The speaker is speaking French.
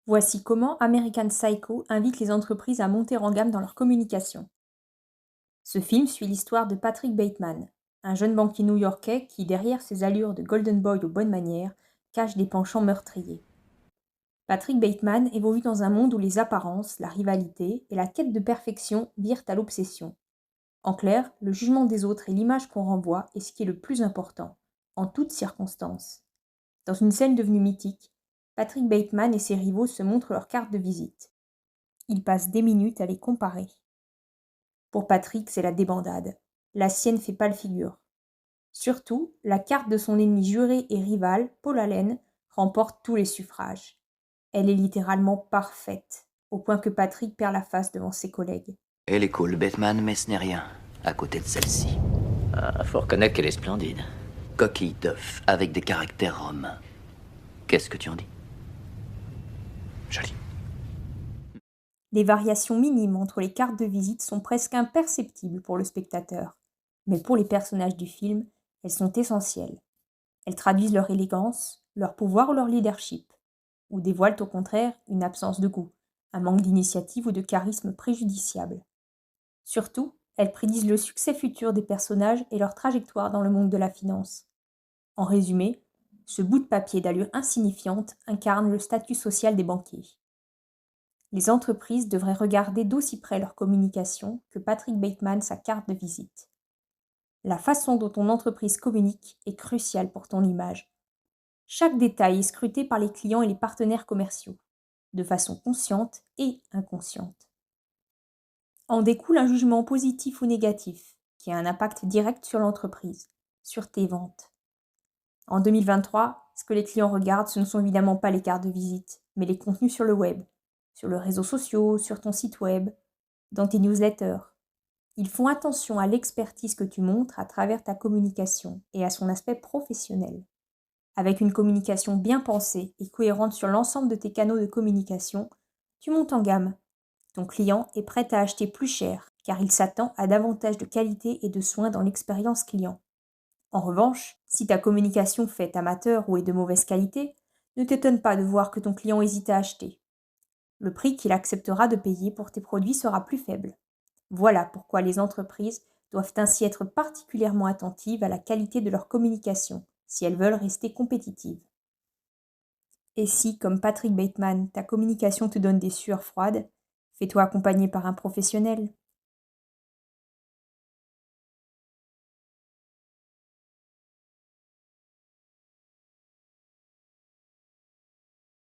Voici comment American Psycho invite les entreprises à monter en gamme dans leur communication. Ce film suit l'histoire de Patrick Bateman, un jeune banquier new-yorkais qui, derrière ses allures de golden boy aux bonnes manières, cache des penchants meurtriers. Patrick Bateman évolue dans un monde où les apparences, la rivalité et la quête de perfection virent à l'obsession. En clair, le jugement des autres et l'image qu'on renvoie est ce qui est le plus important, en toutes circonstances. Dans une scène devenue mythique, Patrick Bateman et ses rivaux se montrent leurs cartes de visite. Ils passent des minutes à les comparer. Pour Patrick, c'est la débandade. La sienne fait pâle figure. Surtout, la carte de son ennemi juré et rival, Paul Allen, remporte tous les suffrages. Elle est littéralement parfaite, au point que Patrick perd la face devant ses collègues. Elle est cool, Batman, mais ce n'est rien à côté de celle-ci. Ah, faut reconnaître qu'elle est splendide. Coquille d'œuf avec des caractères romains. Qu'est-ce que tu en dis? Joli. Les variations minimes entre les cartes de visite sont presque imperceptibles pour le spectateur. Mais pour les personnages du film, elles sont essentielles. Elles traduisent leur élégance, leur pouvoir ou leur leadership, ou dévoilent au contraire une absence de goût, un manque d'initiative ou de charisme préjudiciable. Surtout, elles prédisent le succès futur des personnages et leur trajectoire dans le monde de la finance. En résumé, ce bout de papier d'allure insignifiante incarne le statut social des banquiers. Les entreprises devraient regarder d'aussi près leur communication que Patrick Bateman sa carte de visite. La façon dont ton entreprise communique est cruciale pour ton image. Chaque détail est scruté par les clients et les partenaires commerciaux, de façon consciente et inconsciente. En découle un jugement positif ou négatif, qui a un impact direct sur l'entreprise, sur tes ventes. En 2023, ce que les clients regardent, ce ne sont évidemment pas les cartes de visite, mais les contenus sur le web, sur les réseaux sociaux, sur ton site web, dans tes newsletters. Ils font attention à l'expertise que tu montres à travers ta communication et à son aspect professionnel. Avec une communication bien pensée et cohérente sur l'ensemble de tes canaux de communication, tu montes en gamme. Ton client est prêt à acheter plus cher car il s'attend à davantage de qualité et de soins dans l'expérience client. En revanche, si ta communication fait amateur ou est de mauvaise qualité, ne t'étonne pas de voir que ton client hésite à acheter. Le prix qu'il acceptera de payer pour tes produits sera plus faible. Voilà pourquoi les entreprises doivent ainsi être particulièrement attentives à la qualité de leur communication, si elles veulent rester compétitives. Et si, comme Patrick Bateman, ta communication te donne des sueurs froides, fais-toi accompagner par un professionnel.